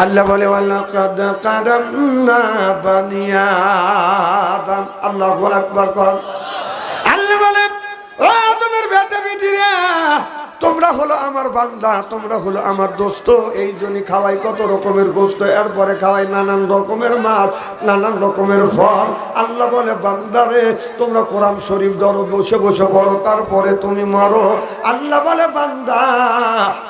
আল্লাহ বলে ওয়ালাকাদ কারামনা বানি আদম। আল্লাহু আকবার কর। আল্লাহ বলে ও আদমের বেটা বেটিরা, তোমরা হলো আমার বান্দা, তোমরা হলো আমার দোস্ত। এই জন্য খাওয়াই কত রকমের গোস্ত, এরপরে খাওয়াই নানান রকমের মাছ, নানান রকমের ফল। আল্লাহ বলে বান্দারে, তোমরা কোরআন শরীফ ধরো, বসে বসে পড়ো, তারপরে তুমি মরো। আল্লাহ বলে বান্দা,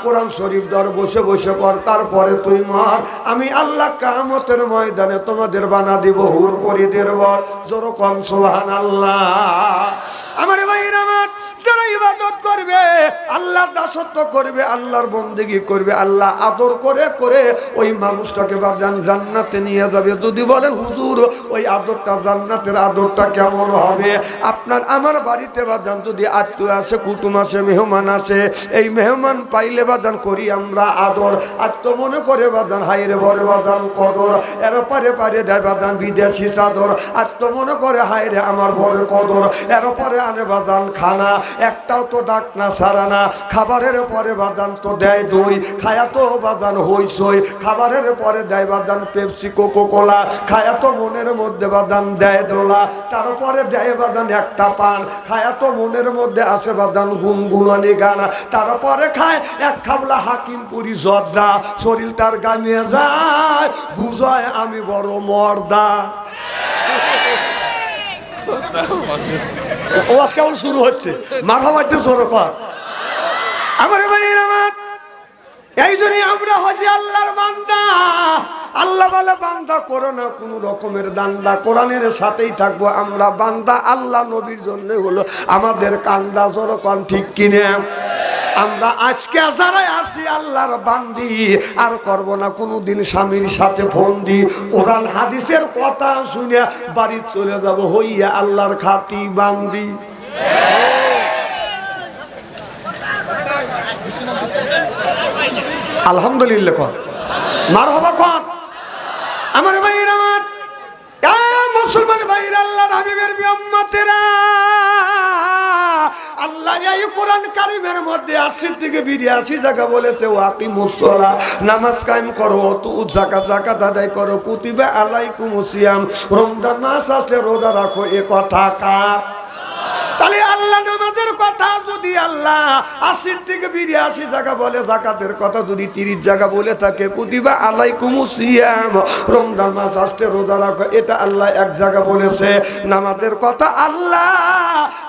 কোরআন শরীফ ধর, বসে বসে পড়, তারপরে তুই মর। আমি আল্লাহ কিয়ামতের ময়দানে তোমাদের বানা দিব হুর পরিদের বর। জোরে কোন সুবহানাল্লাহ। আমার ভাইরা আমার, যারা ইবাদত করবে, আল্লাহর দাসত্ব করবে, আল্লাহর বন্দেগী করবে, আল্লাহ আদর করে করে ওই মানুষটাকে বাজান জান্নাতে নিয়ে যাবে। যদি বলেন হুজুর ওই আদরটা, জান্নাতের আদরটা কেমন হবে? আপনার আমার বাড়িতে বাজান যদি আত্মীয় আসে, কুটুম আসে, মেহমান আসে, এই মেহমান পাইলে বাজান করি আমরা আদর। আর তো মনে করে বাজান হাইরে বরে বাজান কদর, এর পারে পারে দেয় বাজান বিদেশি চাদর। আর তো মনে করে হাইরে আমার বরে কদর, এর পরে আনে বাজান খানা, একটাও তো ডাক না সারা না। খাবারের পরে বাজান তো দেয় দই, খায়া তো বাজান হইসই। খাবারের পরে দেয় বাজান পেপসি, কোকো কোলা, খায়া তো মনের মধ্যে বাজান দেয় দোলা। তারপরে দেয় বাজান একটা পান, খায়া তো মনের মধ্যে আসে বাজান গুনগুনানি গানা। তারপরে খায় এক খাবলা হাকিমপুরি জর্দা, শরীর তার গামিয়ে যায়, বুঝায় আমি বড় মর্দা। ওয়াজ কেমন শুরু হচ্ছে? মারহাবা একটু জোরে কর। আমার ভাইয়ের আমার, এই জন্য আমরা হচ্ছি আল্লাহর বান্দা। আল্লাহ বলে বান্দা করো না কোনো রকমের দান্দা, কোরআনের সাথেই থাকবো আমরা বান্দা। আল্লাহ নবীর জন্য হলো আমাদের কান্দা। জোরে কর ঠিক কিনে? আমরা আজকে যারাই আসি আল্লাহর বান্দি, আর করব না কোনোদিন স্বামীর সাথে ফন্দি। কোরআন হাদিসের কথা শুনে বাড়ি চলে যাব হইয়া আল্লাহর খাতি বান্দি। আলহামদুলিল্লাহ কর, মারহাবা কর। আমার ভাইয়ের আমার, মুসলমান ভাইয়ের, আল্লাহর হাবিবের উম্মতেরা, আল্লাহ এই কোরআন কারীমের মধ্যে ৮০ থেকে ৮২ জায়গা বলেছে ওয়াকিমুস সালাহ, নামাজ কায়েম করো, তু যাকাত আদায় করো, কুতিবা আলাইকুমুস সিয়াম, রমজান মাস আসলে রোজা রাখো। এ কথা কার? তাহলে আল্লাহ নামাজের কথা যদি আল্লাহ ৮০ থেকে ৮২ জায়গা বলে, যাকাতের কথা যদি ৩০ জায়গা বলে থাকে, কুতিবা আলাইকুমুস সিয়াম, রমজান মাস আসতে রোজা রাখো, এটা আল্লাহ এক জায়গা বলেছে। নামাজের কথা আল্লাহ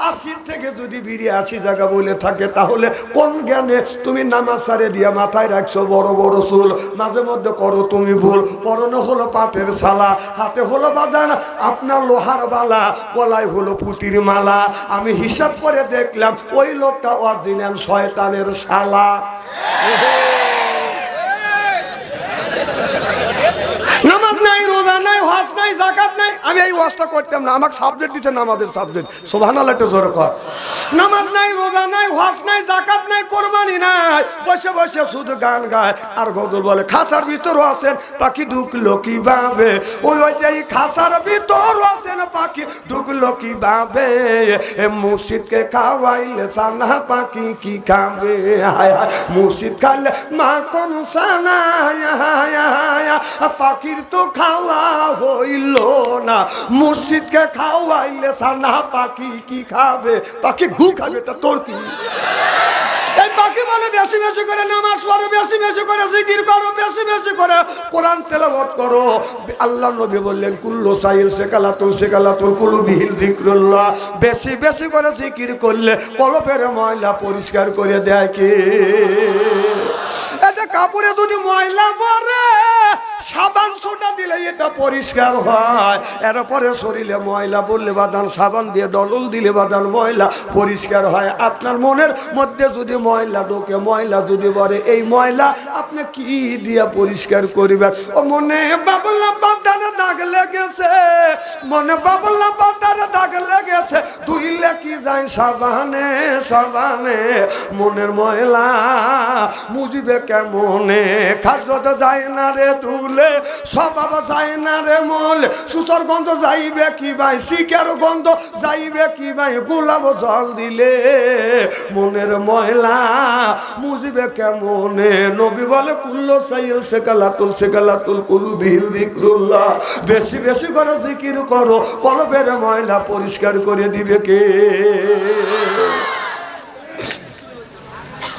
৮০ থেকে যদি ৮২ জায়গা বলে থাকে, তাহলে কোন জ্ঞানে তুমি নামাজ ছাড়ে দিয়া মাথায় রাখছো বড় বড় চুল? মাঝে মধ্যে করো তুমি ভুল। পরনে হলো পাটের ছালা, হাতে হলো বাঁধান আপনার লোহার বালা, গলায় হলো পুতির মালা। আমি হিসাব করে দেখলাম ওই লোকটা অরিজিনাল শয়তানের শালা। নামাজ নাই, রোজা নাই, হজ নাই, যাকাত নাই। আমি এই ওয়াজটা করতাম না, আমাকে সাবজেক্ট দিচ্ছে নামাজের সাবজেক্ট। সুবহানাল্লাহ একটু জোরে কর। নামাজ নাই, রোজা নাই, হজ নাই, যাকাত নাই, কোরবানি নাই, বসে বসে শুধু গান গায় আর গজল বলে। খাসার ভিতর আছেন পাখি ঢুকলো কিভাবে, ওই যে খাসার ভিতর আছেন পাখি ঢুকলো কিভাবে, মুর্শিদকে খাওয়াইলে সানা পাখি কি খাবে, মুর্শিদ খাইলে মাখন সানা, পাখির তো খাওয়া হইল না, মুর্শিদকে খাওয়াইলে সানা পাখি কি খাবে, পাখি গু খাবে, তা তোর কি? এই পাখি বলে বেশি বেশি করে নামাজ পড়ো, বেশি বেশি করে জিকির করো, বেশি বেশি করে কোরআন তেলাওয়াত করো। আল্লাহ নবী বললেন কুল্লু সাইল সেকালাতুল কুলুবিহিল যিকরুল্লাহ, বেশি বেশি করে জিকির করলে কলবের ময়লা পরিষ্কার করে দেয় কে? এতে কাপড়ে যদি ময়লা পড়ে সাবান সোটা দিলে এটা পরিষ্কার হয়। এরপরে শরীরে ময়লা বললে বাদান সাবান দিয়ে ডলল দিলে বাদান ময়লা পরিষ্কার হয়। আপনার মনের মধ্যে যদি ময়লা ঢোকে, ময়লা যদি বলে, এই ময়লা আপনি কি দিয়ে পরিষ্কার করবেন? ও মনে বাবলা বাদানে দাগ লেগেছে, মনে বাবলা বাদানে দাগ লেগেছে, ধুইলে কি যায় সাবানে সাবানে, মনের ময়লা মুজিবে কেমনে, খাজত যায় না রে দুল বললে স্বভাব যায় না রে মল সুসর গন্ধ যাইবে কি ভাই শিকার গন্ধ যাইবে কি ভাই গোলাপ জল দিলে মনের ময়লা মুজিবে কেমনে নবী বলে কুল্লো সাইল সেকালাতুল কুলুবিল যিকরুল্লাহ বেশি বেশি করে জিকির করো কলবের ময়লা পরিষ্কার করে দিবে কে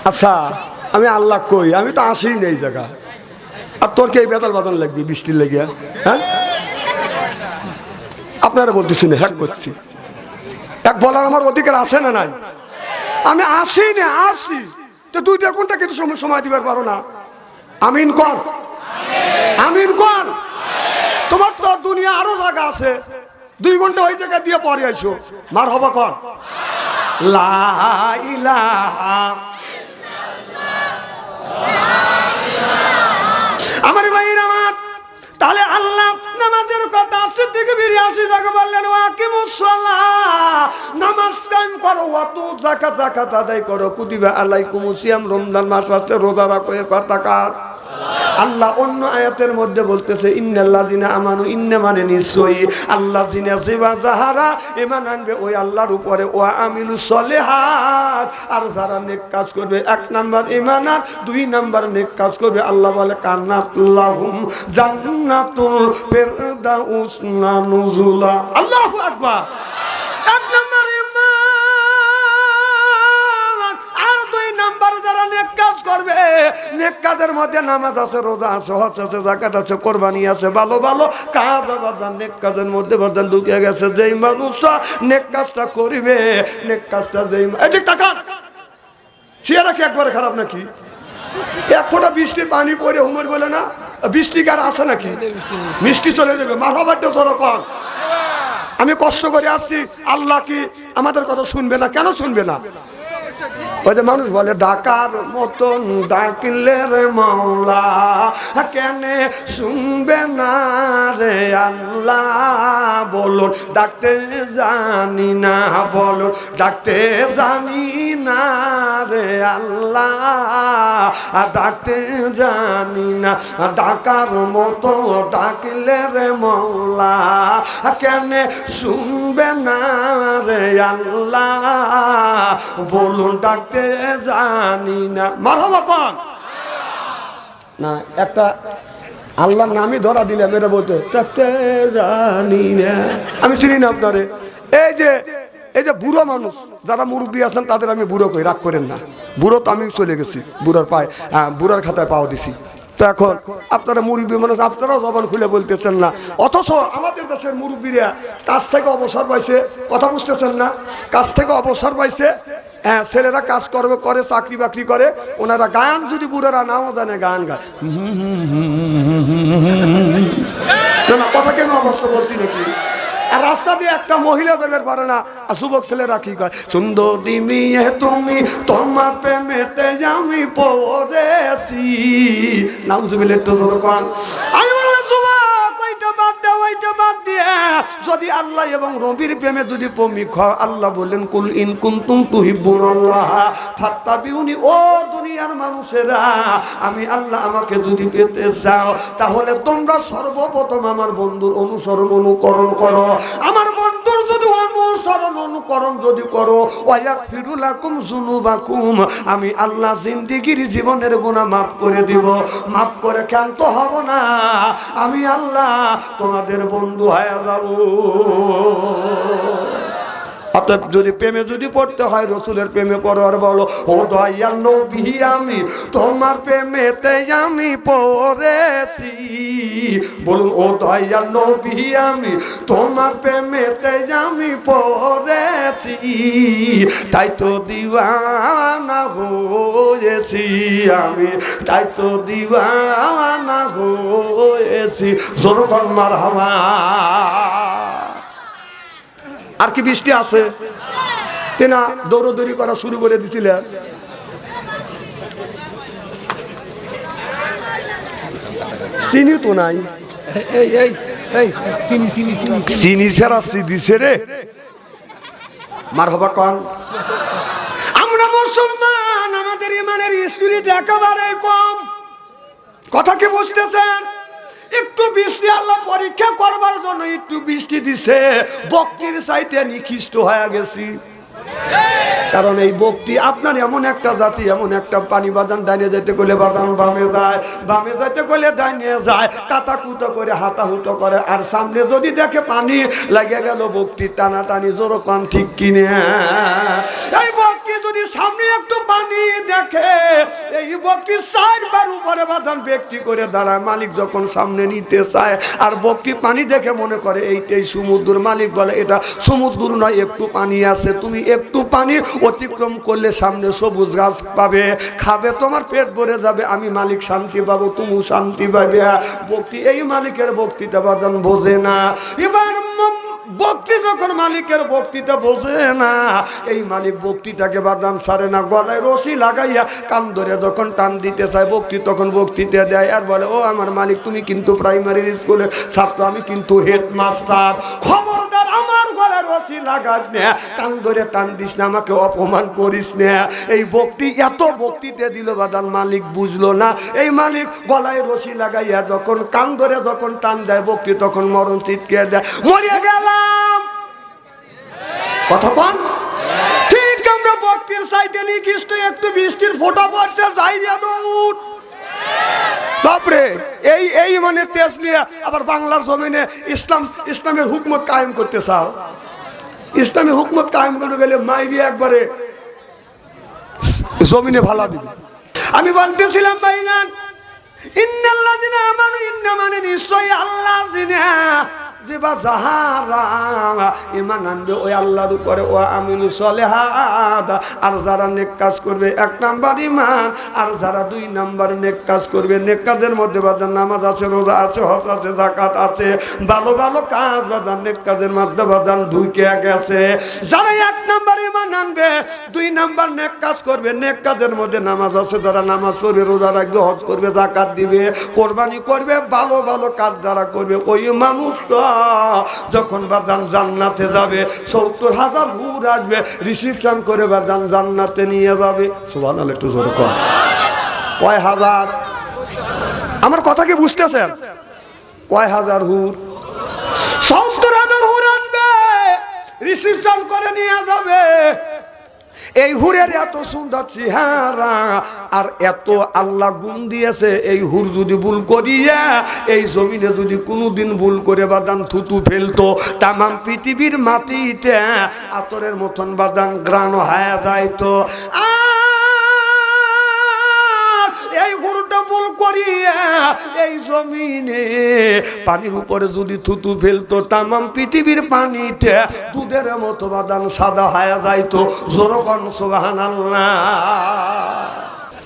আচ্ছা আমি আল্লাহ কই আমি তো আসি নেই জায়গা আর তোর কি এই বেতাল বাদন লাগবে বৃষ্টির লেগে হ্যাঁ আপনারা বলতেছি না হ্যাক করছি এক বলার আমার অধিকার আছে না নাই আমি আসি না আসি তো 2টা ঘন্টা কিছু সময় দিবার পারো না আমিন কর আমিন কর তোমার তো দুনিয়া আরো জায়গা আছে 2 ঘন্টা ওই জায়গা দিয়ে পরে আইসো মার হবা কর লা ইলাহা আমার ভাইরা আমার তাহলে আল্লাহ নামাজের কথা 80 থেকে 82 জায়গা বললেন ওয়াকিমুস সালাহ নামাজ কায়েম করো ওয়াতু যাকাত আদায় করো কুতিবা আলাইকুমুস সিয়াম রমজান মাস আসলে রোজা রাখো এ কথা কার আল্লাহ অন্য আয়াতের মধ্যে বলতেছে ইন্নাল্লাযিনা আমানু ইন্না মানে নিশ্চয়ই আল্লাযিনা যাহারা ঈমান আনবে ওই আল্লাহর উপরে ওয়া আমিলুস সলিহাত আর যারা নেক কাজ করবে 1 নাম্বার ঈমান আর 2 নাম্বার নেক কাজ করবে আল্লাহ বলে কান্নাত লাহুম জান্নাতুল ফিরদাউস নুজুলা আল্লাহু আকবার 1 নাম্বার নেক কাজ করবে নেক কাজের মধ্যে নামাজ আছে রোজা আছে হজ আছে যাকাত আছে কুরবানি আছে ভালো ভালো কাজ আবার নেক কাজের মধ্যে বর্তমান ঢুকে গেছে যেই মানুষটা নেক কাজটা করবে নেক কাজটা যেই এই টাকা চেহারা কি একবারে খারাপ নাকি এক ফোঁটা বৃষ্টির পানি পড়ে হুমর বলে না বৃষ্টি কার আছে নাকি মিষ্টি চলে যাবে মাথাবারটা ধরো কর আমি কষ্ট করে আসছি আল্লাহ কি আমাদের কথা শুনবে না কেন শুনবে না ওই যে মানুষ বলে ডাকার মতন ডাকিলে রে মাওলা কেনে শুনবে না রে আল্লাহ বলুন ডাকতে জানি না বলুন ডাকতে জানি না রে আল্লাহ ডাকতে জানি না ডাকার মতো ডাকিলে রে মাওলা কেনে শুনবে না রে আল্লাহ বলুন ডাকতে জানি না মারহাবা কোন না একটা আল্লাহর নামই ধরা দিলাম এটা বলতে ডাকতে জানি না আমি চিনি না আপনারে এই যে বুড়ো মানুষ যারা মুরব্বী আছেন তাদের আমি বুড়ো কই রাগ করেন না বুড়ো তো আমি চলে গেছি বুড়ার পায়ে বুড়ার খাতায় পাও দিছি তো এখন আপনারা মুরব্বী মানুষ আপনারাও জবান খুলে বলতেছেন না অথচ আমাদের দেশের মুরব্বীরা কাজ থেকে অবসর পাইছে কথা বুঝতেছেন না কাজ থেকে অবসর পাইছে হ্যাঁ ছেলেরা কাজ করবে করে চাকরি বাকরি করে ওনারা গান যদি বুড়ারা নাও জানে গান গায় না কথা কেন অবস্থা বলছি নাকি আর রাস্তা দিয়ে একটা মহিলা যাবে পারে না আর যুবক ছেলেরা কি কয় সুন্দরী মেয়ে তুমি তোমার প্রেমেতে আমি পড়েছি নাউজুবিল্লাহ একটু জোরে কোন আমি বাদ দিয়ে যদি আল্লাহ এবং নবীর প্রেমে যদি প্রেমিক হয় আল্লাহ বললেন কুল ইন কুনতুম তুহিব্বুনাল্লাহ ফাত্তাবিউনি ও দুনিয়ার মানুষেরা আমি আল্লাহ আমাকে যদি পেতে চাও তাহলে তোমরা সর্বপ্রথম আমার বন্ধুর অনুসরণ অনুকরণ করো আমার বন্ধুর যদি অনুসরণ অনুকরণ যদি করো ওয়ায়াগফিরু লাকুম যুনুবাকুম আমি আল্লাহ জিন্দেগীর জীবনের গুনাহ মাফ করে দিব মাফ করে ক্ষান্ত হব না আমি আল্লাহ তোমাদের বন্ধু হয়ে যাব অতএব যদি প্রেমে যদি পড়তে হয় রসুলের প্রেমে পড়ো আর বলো ও দয়াল নবী আমি তোমার প্রেমেতে আমি পড়েছি বলুন ও দয়াল নবী আমি তোমার প্রেমেতে আমি পড়েছি তাই তো দিওয়ানা হয়েছি আমি তাই তো দিওয়ানা হয়েছি জোরকন মারহাবা আর কি বৃষ্টি আছে তেনা দৌড়দৌড়ি করা শুরু করে দিছিলেন চিনি তো নাই চিনি ছাড়া দিছে রে মারহাবা কোন আমরা মুসলমান আমাদের ইমানের স্পিরিট একেবারে কম কথা কি বুঝতেছেন একটু বৃষ্টি আল্লাহ পরীক্ষা করবার জন্য একটু বৃষ্টি দিছে, বকরির চাইতে নিকৃষ্ট হয়ে গেছি। কারণ এই বকটি আপনার এমন একটা জাতি, এমন একটা পানি বাদান, ডাইনে যেতে করলে বাদান বামে যায়, বামে যেতে করলে ডাইনে যায়, কাতাকুতো করে হাতাহুতো করে, আর সামনে যদি দেখে পানি লাগে গেল বকটি টানাটানি জোরকম, ঠিক কিনে? এই বকটি যদি সামনে একটু পানি দেখে, এই বকটি 4 বার উপরে বাদান ব্যক্তি করে দাঁড়ায়। মালিক যখন সামনে নিতে চায় আর বকটি পানি দেখে মনে করে এইটাই সমুদ্র, মালিক বলে এটা সমুদ্র নয়, একটু পানি আছে, তুমি একটু পানি অতিক্রম করলে সামনে সবুজ গাছ পাবে, খাবে, তোমার পেট ভরে যাবে, আমি মালিক শান্তি পাবো, তুমিও শান্তি পাবে। বকটি এই মালিকের বক্তৃতা বাদন বোঝে না। এবার বক্তি যখন মালিকের বক্তৃতা বোঝে না, এই মালিক বক্তৃতাকে বাদাম ছাড়ে না, গলায় রশি লাগাইয়া কান ধরে যখন টান দিতে চায় বক্তি, তখন বক্তৃতা দেয় আর বলে, ও আমার মালিক, তুমি কিন্তু প্রাইমারি স্কুলের ছাত্র, আমি কিন্তু হেডমাস্টার, খবরদার আমার গলায় রশি লাগাস না, কান ধরে টান দিস না, আমাকে অপমান করিস না। এই বক্তি এত বক্তৃতা দিল বাদান, মালিক বুঝলো না। এই মালিক গলায় রশি লাগাইয়া যখন কান ধরে যখন টান দেয় বক্তি, তখন মরণ চিৎকে দেয়, মরিয়া গেলাম। কতক্ষণ ঠিক আমরা বক্তির চাইতে নিকৃষ্ট একটু বৃষ্টির ফোঁটা পড়ছে, যাই দিয়া দৌড়। বাপরে, এই মানে তেজ নিয়ে আবার বাংলার জমিনে ইসলামের হুকমত কায়েম করতে চাও। ইসলামী হুকমত কায়েম করতে গেলে মাইরি একবারে জমিনে ভালা দিবে। আমি বলতেছিলাম ভাইজান, ইন্নাল্লাযিনা আমানু, ইন্না মানে নিশ্চয়ই আল্লাযিনা যেবা যাহারা ঈমান আনবে ওই আল্লাহর উপরে, ও আমিলু সলিহাত, আর যারা নেক কাজ করবে 1 নাম্বার ঈমান, আর যারা 2 নাম্বার নেক কাজ করবে। নেক কাজের মধ্যে বাজার নামাজ আছে, রোজা আছে, হজ আছে, যাকাত আছে, ভালো ভালো কাজ বাজার নেক কাজের মধ্যে বাজার ঢুকে গেছে। যারা 1 নাম্বার ঈমান আনবে, 2 নাম্বার নেক কাজ করবে, নেক কাজের মধ্যে নামাজ আছে, যারা নামাজ পড়বে, রোজা রাখবে, হজ করবে, যাকাত দিবে, কোরবানি করবে, ভালো ভালো কাজ যারা করবে, ওই মানুষটা যখন বাদান জান্নাতে যাবে, 70,000 হুর আসবে, রিসিপশন করে বাদান জান্নাতে নিয়ে যাবে। সুবহানাল্লাহ, একটু জোরে কর। কয় হাজার? আমার কথা কি বুঝতেছেন? কয় হাজার হুর? 70,000 হুর আসবে, রিসিপশন করে নিয়ে যাবে। এই হুরের এত সুন্দর চেহারা আর এত আল্লাহ গুণ দিয়েছে, এই হুর যদি ভুল করিয়া এই জমিনে যদি কোনোদিন ভুল করে বাদান থুতু ফেলতো, তামাম পৃথিবীর মাটিতে আতরের মতন বাদান গ্রাণ হয়ে যাইতো। এই হুরটা ভুল করিয়া এই জমিনে পানির উপরে যদি থুতু ফেলতো, তামাম পৃথিবীর পানিতে দুধের মতো বাদান সাদা হয়ে যাইতো। জোরকন সুবহানাল্লাহ।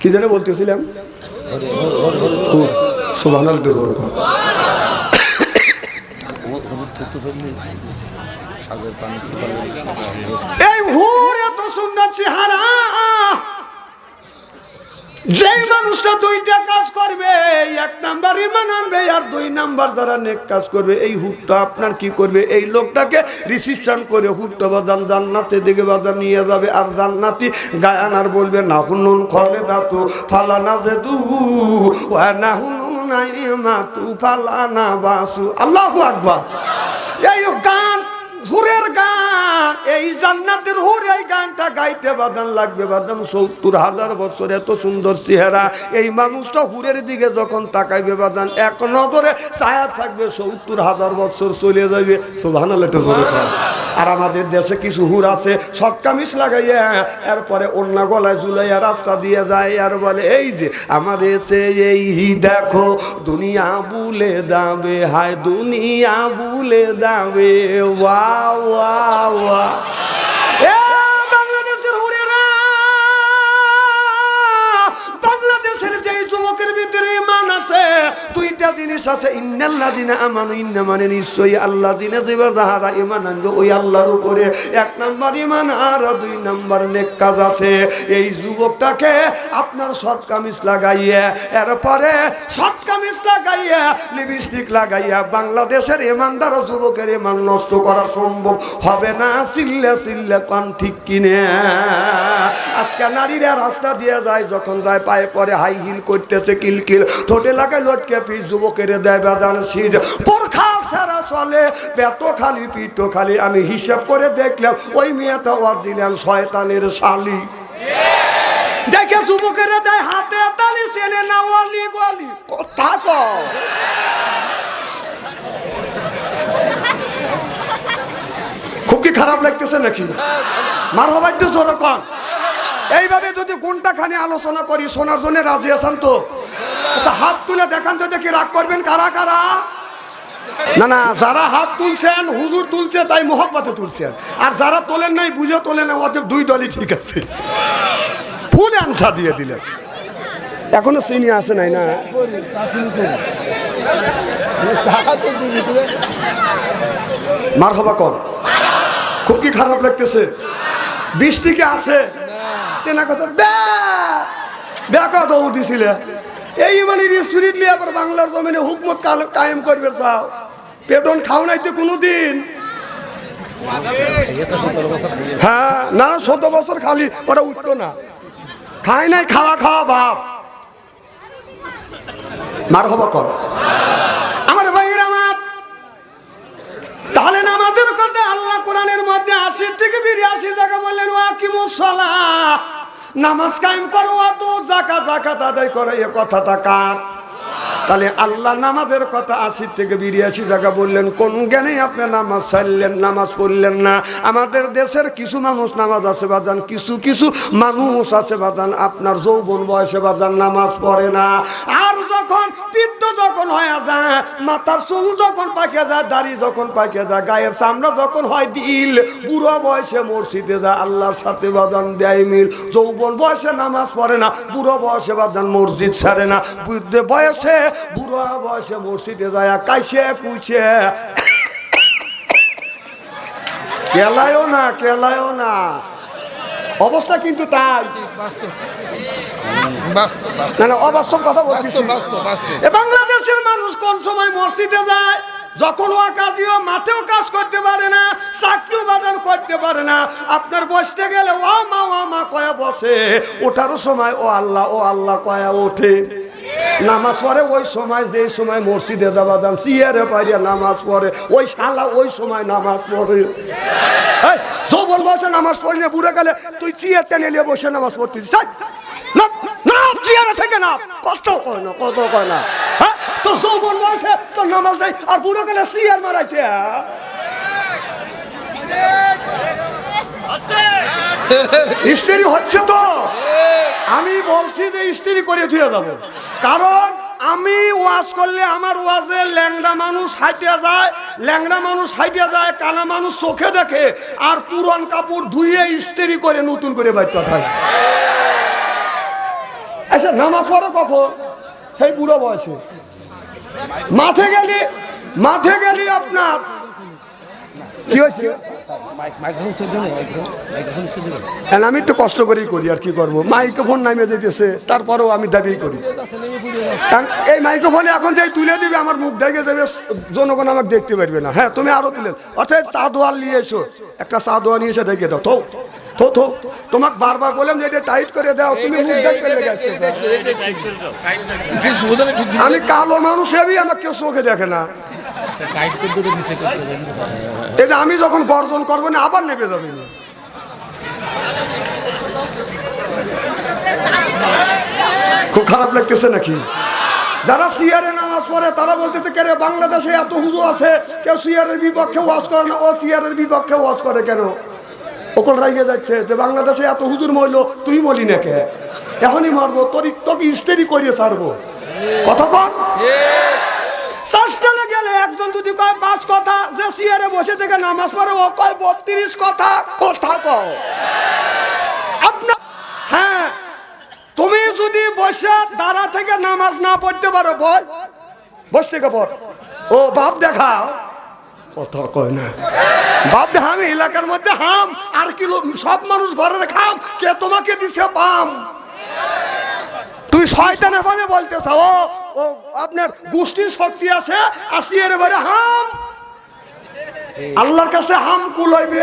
কি জানে বলতেছিলাম? সুবহানাল্লাহ, জোরকন। এই হুর এত সুন্দর চেহারা, যে মানুষটা 2টা কাজ করবে, 1 নাম্বার ঈমান আনবে, আর 2 নাম্বার যারা নেক কাজ করবে, এই হুটটা আপনার কি করবে? এই লোকটাকে রিসিপশন করে হুটটা বাদান জান্নাতে দিকে বাদান নিয়ে যাবে। আর জান্নাতি গায়ান আর বলবে, নাহুনুন খালিদাতু ফালানা জাদু ওয়া নাহুনুন নাইমাতু ফালানা বাসু। আল্লাহু আকবার। এই গান, হুরের গান, এই জান্নাতের হুর, এই গানটা গাইতে বাদান লাগবে বাদান 70,000 বছর। এত সুন্দর চেহারা, এই মানুষটা হুরের দিকে যখন তাকাইবে বাদান এক নজরে ছায়া থাকবে, 70,000 বছর চলে যাবে। সুবহানাল্লাহ। আর আমাদের দেশে কিছু হুর আছে, শর্ট কামিজ লাগাইয়া এরপরে ওন্না গলায় ঝুলাইয়া রাস্তা দিয়ে যায় আর বলে, এই যে আমার এসে এই দেখো দুনিয়া ভুলে যাবে, হায় দুনিয়া ভুলে যাবে। ওয়া ওয়া ওয়া। বাংলাদেশের হুরেরা, বাংলাদেশের যে যুবকের ভিতরে ঈমান আছে, 2টা জিনিস আছে। ইন্নাল্লাযিনা আমানু, ইন্না মানে নিশ্চয়ই আল্লাযিনা যাহারা ঈমান আনবে ওই আল্লাহর উপরে। 1 নাম্বার ঈমান আর 2 নাম্বার নেক কাজ আছে। এই যুবকটাকে আপনার শর্ট কামিজ লাগাইয়া, এরপরে শর্ট কামিজ লাগাইয়া, লিপস্টিক লাগাইয়া বাংলাদেশের ঈমানদার যুবকের ঈমান নষ্ট করা সম্ভব হবে না। চিল্লা চিল্লা কোন ঠিক কিনে? আজকে নারীরা রাস্তা দিয়ে যায়, যখন যায় পায়ে পরে হাই হিল করতেছে, কিলকিল, ঠোঁটে লাগাইলো লটকে পিস যুবকের দেয় বেদান সিজ পরখা সারা চলে পেট খালি পিঠ খালি আমি হিসাব করে দেখলাম ওই মেয়েটা অরিজিনাল শয়তানের শালি দেখে যুবকের দেয় হাতে তালি চেনে না ওয়ালি গোয়ালি কথা কও খুব কি খারাপ লাগতেছে নাকি মারহাবা একটু জোরে কন এইভাবে যদি কোনটা খানি আলোচনা করি শোনার জন্য রাজি আছেন তো আচ্ছা হাত তুলে দেখান তো দেখি রাগ করবেন কারা কারা না না যারা হাত তুলছেন হুজুর তুলছে তাই মোহব্বতে তুলছেন আর যারা তোলেন নাই বুঝে তোলেন না ওদের দুই দলই ঠিক আছে ফুল আনসার দিয়ে দিলেন এখনো চিনি আসে নাই না মারহাবা কর খুব কি খারাপ লাগতেছে বৃষ্টি কি আছে তেনা কথা কথা উঠিছিল এই মানে স্পিরিট নিয়ে আবার বাংলার জমিনে হুকমত কায়েম করবে চাও পেটন খাও নাই তো কোনোদিন হ্যাঁ না 17 বছর খালি ওরা উঠতো না খাই নাই খাওয়া খাওয়া ভাব মারহাবা কর আমার ভাইয়ের আমার তাহলে নামাজের কথা আল্লাহ কোরআনের মধ্যে 80 থেকে 82 জায়গা বললেন ওয়াকিমুস সালাহ নামাজ কায়েম করো তো যাকাত আদায় করো এই কথাটা কার তাহলে আল্লাহ নামাজের কথা 80 থেকে 82 জায়গা বললেন কোন জ্ঞানে আপনি নামাজ ছাড়লেন নামাজ পড়লেন না আমাদের দেশের কিছু মানুষ নামাজ আছে বাজান কিছু কিছু মানুষ আছে বাজান আপনার যৌবন বয়সে বাজান নামাজ পড়ে না আর যখন পিত্ত যখন হয়ে যায় মাথার চুল যখন পাকে যায় দাড়ি যখন পাকে যায় গায়ের চামড়া যখন হয় ডিল বুড়ো বয়সে মসজিদে যায় আল্লাহর সাথে বাজান দেয় মিল যৌবন বয়সে নামাজ পড়ে না বুড়ো বয়সে বাজান মসজিদ ছাড়ে না বৃদ্ধ বয়সে বুড়ো বয়সে মসজিদে যায় কাইছে কুইছে কেলায়ও না অবস্থা কিন্তু তাই অবাস্তব কথা বলছি বাংলাদেশের মানুষ কোন সময় মসজিদে যায় যখন ও কাজীও মাঠেও কাজ করতে পারে না চাকরিও বাদান করতে পারে না আপনার বসতে গেলে ও মা কয়া বসে ওঠারও সময় ও আল্লাহ কয়া ওঠে নামাজ পড়ে ওই সময় যে সময় মসজিদে যাবা যান সিয়ারে পাইয়া নামাজ পড়ে ওই শালা ওই সময় নামাজ পড়ে যৌবন বসে নামাজ পড়ি না বুড়ে গেলে তুই চিয়ারটা নিয়ে বসে নামাজ পড়তিস থেকে না কত কয় না হ্যাঁ তোর যৌবন বসে তোর নামাজ নেই আর বুড়ো গেলে সিয়ার মারাইছে স্ত্রী হচ্ছে তো আমি বলছি যে স্ত্রী করে ধুয়ে যাবো কারণ আমি ওয়াজ করলে আমার ওয়াজে ল্যাংড়া মানুষ হাইটে যায় কানা মানুষ চোখে দেখে আর পুরান কাপড় ধুয়ে স্ত্রী করে নতুন করে বাইর পাঠায় আচ্ছা নামাজ পড়ো কখন সেই বুড়ো বয়সে মাঠে গেলি আপনার কি হয়েছে আমি একটু কষ্ট করেই করি আর কি করবো মাইক্রোফোন নামিয়ে দিতেছে তারপরেও আমি দাবি করি এই মাইক্রোফোনে এখন যে তুলে দিবে আমার মুখ ঢেকে দেবে জনগণ আমাকে দেখতে পারবে না হ্যাঁ তুমি আরো তুলে অর্থাৎ চা দোয়াল নিয়ে এসো একটা চা দোয়া নিয়ে এসে ঢেকে দাও তো তোমাকে বারবার বললাম যে এটা টাইট করে দাও তুমি মুখ দেখতে লেগে আসতে আমি কালো মানুষ হেবি আমাকে কেউ চোখে দেখে না এটা আমি যখন গর্জন করবো না আবার নেবে যাবে খুব খারাপ লাগতেছে নাকি যারা সিয়ারে নামাজ পড়ে তারা বলতেছে কে রে বাংলাদেশে এত হুজুর আছে কেউ সিয়ারের বিপক্ষে ওয়াজ করে না ও সিয়ারের বিপক্ষে ওয়াজ করে কেন ওকল রাইগে যাচ্ছে যে বাংলাদেশে এত হুজুর মরল তুই বলি না কে এখনই মারবো তোকে স্ত্রী করিয়ে ছাড়বো কতক্ষণ চাষটানে গেলে একজন যদি কয় 5 কথা যে সিয়ারে বসে থেকে নামাজ পড়ে ও কয় 32 কথা কও আপনার হ্যাঁ তুমি যদি বসে দাঁড়া থেকে নামাজ না পড়তে পারো বস থেকে পড় ও বাপ দেখাও কথা কয় না বাপ দেখা আমি এলাকার মধ্যে হাম আর কি সব মানুষ ঘরে খাম কে তোমাকে দিছে পাম তুমি শয়তানের ভাবে বলতেছ ও আপনার গোষ্ঠীর শক্তি আছে আসিয়ে বারে হাম আল্লাহর কাছে হাম কুলাইবে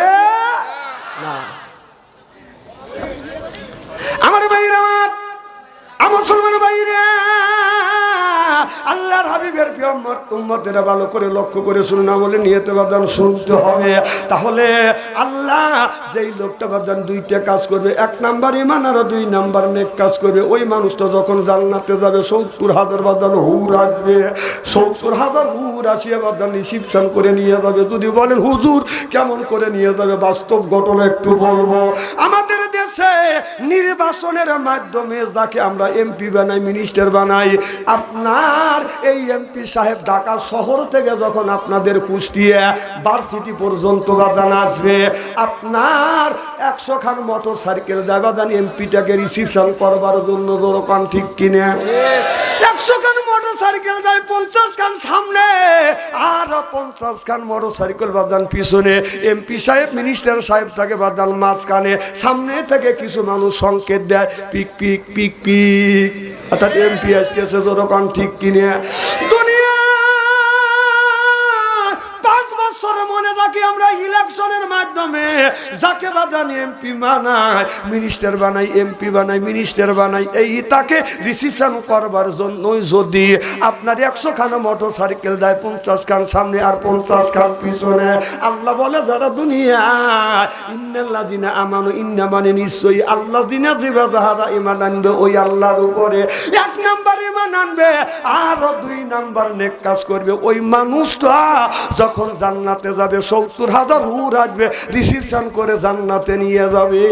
না আমার ভাইরা আমার মুসলমান ভাইরা আল্লাহ হাবিবের প্রিয় উম্মতেরা ভালো করে লক্ষ্য করে শুনুন, বলে নিয়তে বাদান শুনতে হবে। তাহলে আল্লাহ যেই লোকটা বাদান দুইটা কাজ করবে, 1 নাম্বার ঈমান আর 2 নাম্বার নেক কাজ করবে, ওই মানুষটা যখন জান্নাতে যাবে 70,000 বাদান হুর আসবে। 70,000 হুর আসিয়া বাদান রিসিপশন করে নিয়ে যাবে। যদি বলেন হুজুর কেমন করে নিয়ে যাবে, বাস্তব ঘটনা একটু বলবো। আমাদের দেশে নির্বাচনের মাধ্যমে যাকে আমরা এমপি বানাই, মিনিস্টার বানাই, আপনার এই এমপি সাহেব ঢাকা শহর থেকে যখন আপনাদের কুষ্টিয়া ভার্সিটি পর্যন্ত বাদান আসবে, আপনার 100 খান মোটর সাইকেল যায় বাদান এমপিটাকে রিসিপশন করবার জন্য। দরকার ঠিক কিনা? 100 খান মোটর সাইকেল যায়, 50 খান সামনে আর 50 খান মোটর সাইকেল বাদান পিছনে। এমপি সাহেব মিনিস্টার সাহেব থাকে বাদান মাঝখানে। সামনে থেকে কিছু মানুষ সংকেত দেয় পিক পিক পিক পিক, অর্থাৎ এমপি আসতেছে। দরকার ঠিক কিনা? দুনিয়া 5 বছর মনে রাখি আমরা ইলেকশনের মাধ্যমে যাকে বাদান এমপি বানাই, মিনিস্টার বানাই, এমপি বানাই, মিনিস্টার বানাই, এই তাকে রিসিপশন করবার জন্যই যদি আপনার 100 খান মোটর সাইকেল দেয়, 50 খান সামনে আর 50 খান পিছনে। আল্লাহ বলে যারা দুনিয়া ইন্নাল্লাযিনা আমানু, ইন্না মানে নিশ্চয়ই আল্লাযিনা যারা ঈমান আনবে ওই আল্লাহর উপরে 1 নাম্বার ঈমান আনবে আর 2 নাম্বার নেক কাজ করবে, ওই মানুষটা যখন জান্নাতে যাবে 70,000 হুর আসবে, রিসিপশন করে জান্নাতে নিয়ে যাবে।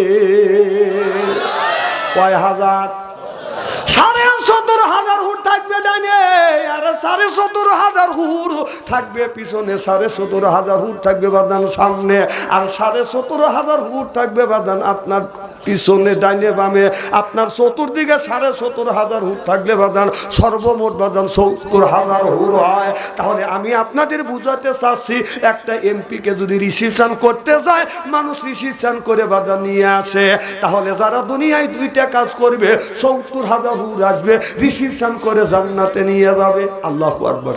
কয় হাজার? 70,000 হুর থাকবে ডানে আর 70,000 হুর থাকবে পিছনে, 70,000 হুর থাকবে বাদান সামনে আর 70,000 হুর থাকবে বাদান আপনার পিছনে ডাইনে বামে। আপনার চতুর্দিকে 70,000 হুর থাকলে বাদান সর্বমোট বাদান 70,000 হুর হয়। তাহলে আমি আপনাদের বুঝাতে চাচ্ছি, একটা এমপিকে যদি রিসিপশন করতে যায়, মানুষ রিসিপশন করে বাদান নিয়ে আসে, তাহলে যারা দুনিয়ায় 2টা কাজ করবে 70,000 হুর আসবে, রিসিপশন করে জান্নাতে নিয়ে যাবে। আল্লাহু আকবার।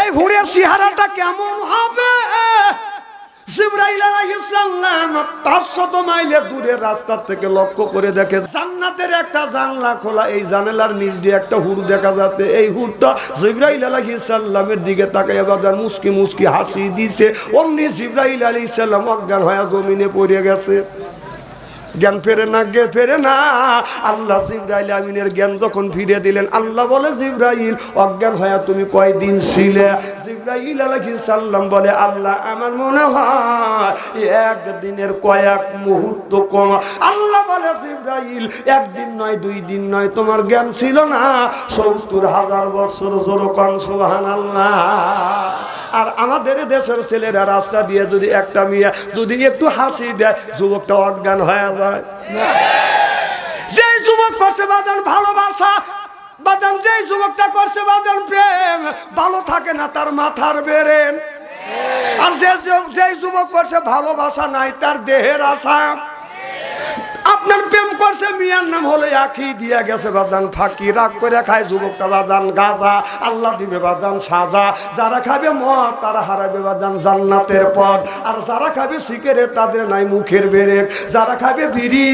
এই হুরের চেহারাটা কেমন হবে? জিবরাইল আলাইহিস সালাম 500 মাইলের দূরের রাস্তা থেকে লক্ষ্য করে দেখে জান্নাতের একটা জানলা খোলা, এই জানালার নিচ দিয়ে একটা হুর দেখা যাচ্ছে। এই হুরটা জিবরাইল আলাইহিস সালামের দিকে তাকাইয়া বাদান মুস্কি মুস্কি হাসি দিছে। অমনি জিবরাইল আলাইহিস সালাম অজ্ঞান হয়ে জমিনে পড়ে গেছে। জ্ঞান ফেরে না, জ্ঞান ফেরে না। আল্লাহ জিবরাইল আমিনের জ্ঞান যখন ফিরে দিলেন, আল্লাহ বলে জিবরাইল অজ্ঞান হয়ে তুমি কয়দিন ছিলে? জিবরাইল আলাইহিস সালাম বলে আল্লাহ আমার মনে হয় 1 দিনের কয়েক মুহূর্ত কম। আল্লাহ বলে জিবরাইল 1 দিন নয় 2 দিন নয়, তোমার জ্ঞান ছিল না 70,000 বছর। জোরকান সুবহানাল্লাহ। আর আমাদের দেশের ছেলেরা রাস্তা দিয়ে যদি একটা মেয়ে যদি একটু হাসি দেয়, যুবকটা অজ্ঞান হয়ে যায়। যে যুবক করছে বাদান ভালোবাসা, বাদান যে যুবকটা করছে বাদান প্রেম, ভালো থাকে না তার মাথার বেরেন। আর যে যুবক করছে ভালোবাসা নাই, তার দেহের আশা। আপনার প্রেম করছে মিয়ার নাম হলো আখি দিয়া গেছে বাদান ফাঁকি, রাগ করে খায় যুবকটা বাদান গাঁজা, আল্লাহ দিবে বাদান সাজা। যারা খাবে মদ তারা হারাবে বাদান জান্নাতের পথ, আর যারা খাবে সিগারেট তাদের নাই মুখের বেরেক, যারা খাবে বিড়ি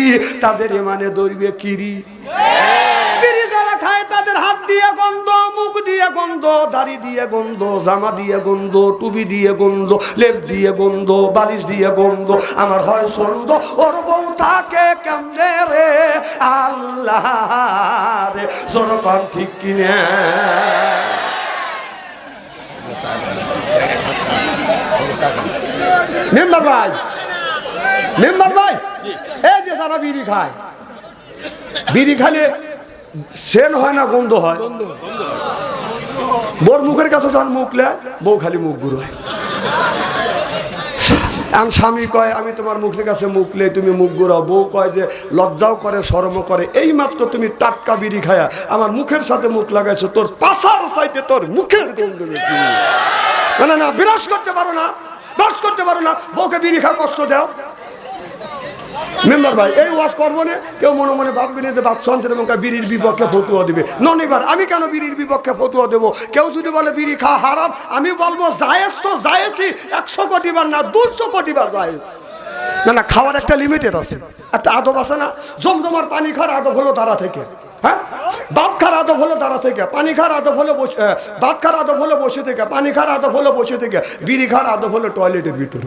তাদের মানে দৌড়বে কিরি। বিড়ি যারা খায় তাদের হাত দিয়ে গন্ধ, মুখ দিয়ে গন্ধ, দাড়ি দিয়ে গন্ধ, জামা দিয়ে গন্ধ, টুপি দিয়ে গন্ধ, লেপ দিয়ে গন্ধ, বালিশ দিয়ে গন্ধ। আমার হয় সন্দ ওর বউ থাকে কেমনে রে আল্লাহ রে। জনগণ ঠিক কিনে? মেম্বার ভাই, মেম্বার ভাই, এই যে যারা বিড়ি খায়, বিড়ি খালে সেন হয় না গন্ধ হয়? বোর মুখের কাছে যখন মুখ লেয়, বউ খালি মুখ গুলো হয়। স্বামী কয় আমি তোমার মুখের কাছে মুখ লে তুমি মুখ গুড়াও, বউ কয় যে লজ্জাও করে শরম করে, এই মাত্র তুমি টাটকা বিড়ি খায়া আমার মুখের সাথে মুখ লাগাইছো, তোর পাশার সাইতে তোর মুখের গন্ধ বেশি। না না, বিরস করতে পারো না, দশ করতে পারো না, বউকে বিড়ি খা কষ্ট দাও। মেম্বার ভাই এই ওয়াজ করবো না, কেউ মনে মনে ভাববে না যে বাদশাহের এবং বিড়ির বিপক্ষে ফতুয়া দিবে। নন এবার আমি কেন বিড়ির বিপক্ষে ফতুয়া দেবো? কেউ যদি বলে বিড়ি খাওয়া হারাম, আমি বলবো জায়েজ তো জায়েজই, 100 কোটি বার না 200 কোটি বার জায়েজ। না না, খাওয়ার একটা লিমিটেড আছে, একটা আদব আছে না। জমজমার পানি খাওয়ার আদব হলো তারা থেকে, হ্যাঁ, ভাত খাওয়ার আদব হলো দাঁড়া থেকে, পানি খাওয়ার আদব হলো বসে, ভাত খাওয়ার আদব হলো বসে থেকে, পানি খাওয়ার আদব হলো বসে থেকে, বিড়ি খাওয়ার আদব হলো টয়লেটের ভিতরে।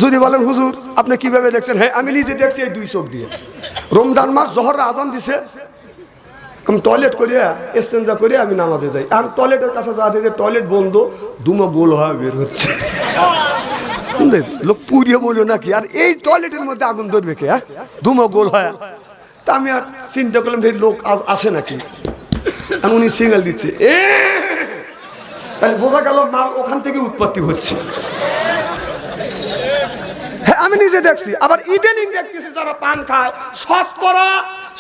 যদি বলেন হুজুর আপনি কিভাবে দেখছেন, হ্যাঁ আমি নিজে দেখছি এই দুই চোখ দিয়ে। রমজান মাস জোহরের আজান দিছে, টয়লেট করিয়া ইস্তেঞ্জা করে আমি নামাজে যাই, আর টয়লেটের কাছে যাতে যে টয়লেট বন্ধ, দুমো গোল হয়ে বের হচ্ছে, লোক পুড়িয়ে বললো নাকি, আর এই টয়লেটের মধ্যে আগুন ধরবে কে, হ্যাঁ দুমো গোল হয়। তা আমি আর চিন্তা করলাম যে লোক আজ আসে নাকি, উনি সিঙ্গেল দিচ্ছে, তাহলে বোঝা গেল মাল ওখান থেকে উৎপত্তি হচ্ছে। হ্যাঁ আমি নিজে দেখছি, আবার ইদানিং দেখতেছি যারা পান খায়, শতকরা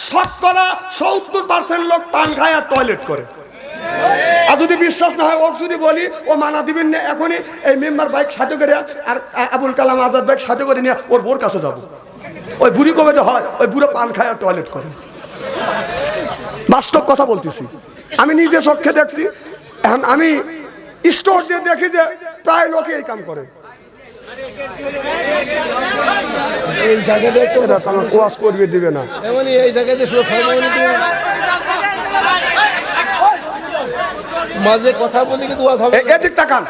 70% লোক পান খায় আর টয়লেট করে। আর যদি বিশ্বাস না হয় ও যদি বলি, ও মানা দিবেন না, এখনই এই মেম্বার বাইক সাথে করে আর আবুল কালাম আজাদ বাইক সাথে করে নিয়ে ওর বোর কাছে যাবো, ওই বুড়ি কবে যে হয় ওই বুড়ো পান খায় আর টয়লেট করে। বাস্তব কথা বলতেছি, আমি নিজে চোখে দেখছি। এখন আমি স্টোর দিয়ে দেখি যে প্রায় লোকে এই কাম করে। এই জায়গাতে ওয়াশ করবে দিবে না, এই জায়গাতে মাঝে কথা বলি কিন্তু ওয়াশ হবে। এদিক তাকান।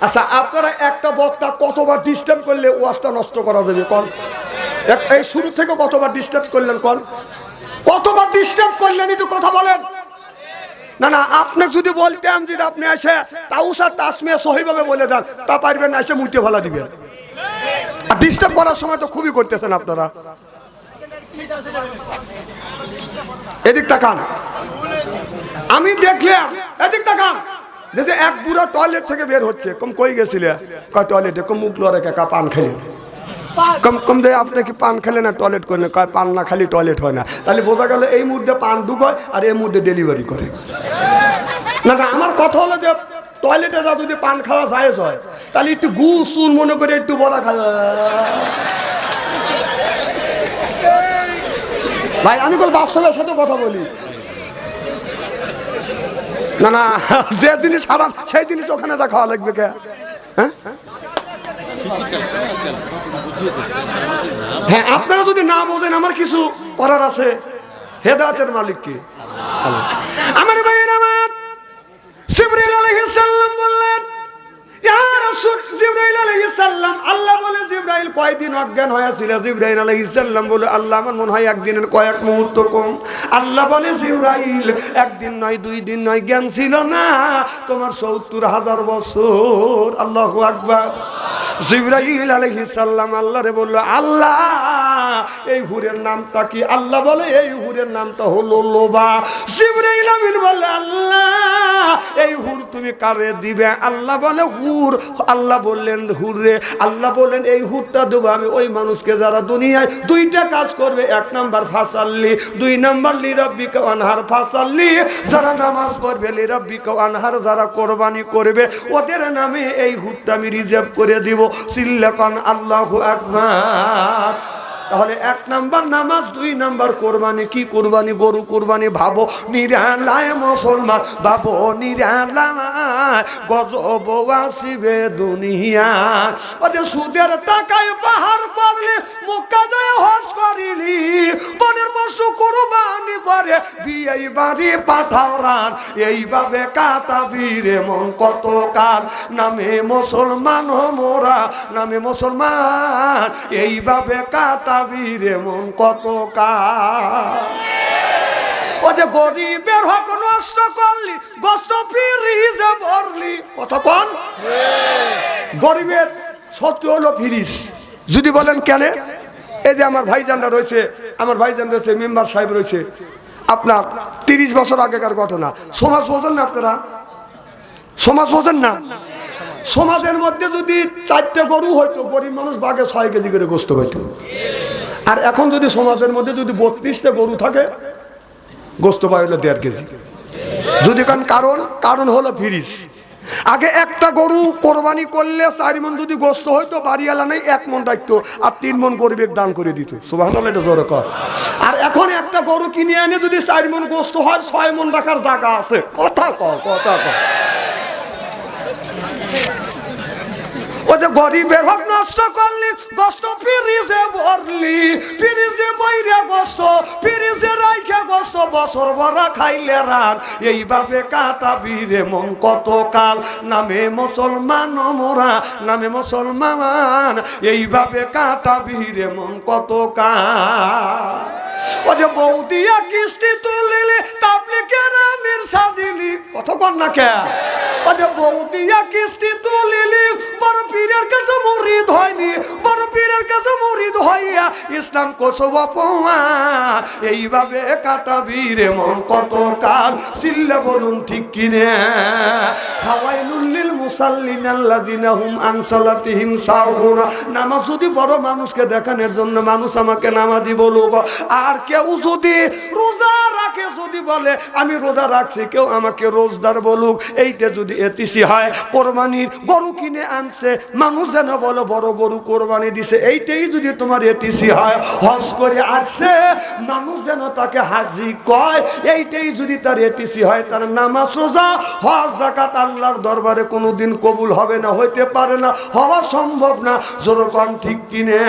আচ্ছা আপনারা একটা বক্তা কতবার ডিস্টার্ব করলে ওয়াশটা নষ্ট করা যাবে কোন? এই শুরু থেকে কতবার ডিস্টার্ব করলেন কোন? কতবার ডিস্টার্ব করলেন একটু কথা বলেন। না না আপনি যদি বলতেন যে আপনি এসে তাউসা তাসমিয়া সহিভাবে বলে দেন, তা পারবেন না, এসে মুইতে ভালা দিবেন। আর ডিস্টার্ব করার সময় তো খুবই করতেছেন আপনারা। এদিক তাকান। আমি দেখলাম এদিক তাকান যে এক বুড়া টয়লেট থেকে বের হচ্ছে, কম কই গেছিলে, কয় টয়লেটে, কম মুখ লড়ে কাকা পান খেলে, কম কম দে আপনি কি পান খেলে না টয়লেট করে না, কয় পান না খালি টয়লেট হয় না। তাহলে বোঝা গেল এই মুহূর্তে পান ঢুকয় আর এই মুহূর্তে ডেলিভারি করে। না না আমার কথা হলো যে টয়লেটে যা যদি পান খাওয়া জায়েজ হয়, তাহলে একটু গু চুন মনে করে একটু বড়া খাওয়া। ভাই আমি কোনো বাস্তবের সাথে কথা বলি না। না যে জিনিস খারাপ সেই জিনিস ওখানে যা খাওয়া লাগবে কে? হ্যাঁ আপনারা যদি না বোঝেন আমার কিছু করার আছে। হেদায়েতের মালিক কে? আমার ভাইয়ের আমার জিবরাইল আলাইহিস সালাম বললেন, ইয়া রাসূল জিবরাইল আলাইহিস সালাম, আল্লাহ বলে জিবরাইল কয়দিন অজ্ঞান হয়েছিল? জিবরাইল আলাইহিস সালাম বলে আল্লাহ আমার মনে হয় একদিনের কয়েক মুহূর্ত কম। আল্লাহ বলে জিবরাইল একদিন নয়, 2 দিন নয়, জ্ঞান ছিল না তোমার 70,000 বছর। আল্লাহু আকবার। জিবরাইল আলাইহিস সালাম আল্লাহরে বলল, আল্লাহ এই হুরের নামটা কি? আল্লাহ বলে এই হুরের নামটা হলো লোবা। জিবরাইল আমিন বলে, আল্লাহ এই হুর তুমি কারে দিবে? আল্লাহ বলে হুর। আল্লাহ বললেন হুররে, আল্লাহ বললেন এই হুরটা দেবো আমি ওই মানুষকে যারা দুনিয়ায় 2টা কাজ করবে। 1 নাম্বার ফাসাল্লি, 2 নাম্বার লিরাব্বিকা ওয়ানহার। ফাসাল্লি যারা নামাজ পড়বে, লিরাব্বিকা ওয়ানহার যারা কোরবানি করবে, ওদের নামে এই হুরটা আমি রিজার্ভ করে দিব। সিল্লাকান আল্লাহু আকবার। তাহলে 1 নাম্বার নামাজ, 2 নাম্বার কোরবানি। কি কোরবানি? গরু কোরবানি। ভাবো নিরালায় মুসলমান, ভাবো নিরালায় গজব আসিবে দুনিয়া। ওদের সুদের টাকায় পাহাড় করলে, মক্কা যায় হজ করিলি, বনের পশু কোরবানি করে বিয়ে বাড়ি পাঠাও রান। এইভাবে কাটাবি রে মন কত কাল, নামে মুসলমান মোরা, নামে মুসলমান, এইভাবে কাটা বীরে মন কত কাল। ও যে গরিবের হক নষ্ট করলি, গোস্ত ফিরিজে ভরলি। কথা কোন? গরিবের সত্য হলো ফিরিজ। যদি বলেন কেন? এই যে আমার ভাইজানরা রয়েছে, আমার ভাইজান রয়েছে, মেম্বার সাহেব রয়েছে, আপনার 30 বছর আগেকার ঘটনা। সমাজ বোঝেন না আপনারা? সমাজ বোঝেন না? সমাজের মধ্যে যদি 4টে গরু হইতো, গরিব মানুষ বাঘে 6 কেজি করে গোস্ত হইতো। আর এখন যদি সমাজের মধ্যে যদি 32টা গরু থাকে, গোস্ত পাই হলো 1.5 কেজি। যদি কারণ হলো ফিরিজ। আগে একটা গরু কোরবানি করলে 4 মণ যদি গোস্ত হইতো, বাড়িওয়ালা নেই 1 মণ রাখতো আর 3 মণ গরিবের দান করে দিত। সুবহানাল্লাহ, এটা জোরে কর। আর এখন একটা গরু কিনে এনে যদি 4 মণ গোস্ত হয়, 6 মণ রাখার জায়গা আছে। কথা কর, কথা কর। ও যে গরিবের হক নষ্ট করলি, গোস্ত ফ্রিজে ভরলি, ফ্রিজে বইরে গোস্ত, ফ্রিজে রাইখে গোস্ত বছর ভরা খাইলে রান। এইভাবে কাটাবি রে মন কতকাল, নামে মুসলমান মোরা, নামে মুসলমান, এইভাবে কাটাবি রে মন কতকাল। ও যে বৌদিয়া কিস্তি তুলিলি, তাবলিগের আমির সাজিলি, কতক্ষণ না কে? ও যে বৌদিয়া কিস্তি তুলিলি, বড় পীরের কাছে মুরিদ হয়নি, বড় পীরের কাছে মুরিদ হইয়া ইসলাম কোসব অপমান। এইভাবে কাটাবি রে মন কতকাল, চিল্লে বলুন ঠিক কিনে। ফাওয়াইলুল লিল মুসাল্লিন আল্লাযিনা হুম আন সালাতিহিম সাহুন। নামাজ যদি বড় মানুষকে দেখানোর জন্য মানুষ আমাকে নামাজি বলুক, আর কেউ যদি রোজা রাখে যদি বলে আমি রোজা রাখছি, কেউ আমাকে রোজদার বলুক, এইটা যদি এতিসি হয়, কোরবানির গরু কিনে আনছে মানুষ যেন বলো বড় গরু কোরবানি দিছে, এইটাই যদি তোমার এতিসি হয়, হজ করে আসছে মানুষ যেন তাকে হাজি কয়, এইটাই যদি তার এতিসি হয়, তার নামাজ রোজা হজ যাকাত আল্লাহর দরবারে কোনোদিন কবুল হবে না, হইতে পারে না, হওয়া সম্ভব না। যেরকম ঠিক কিনে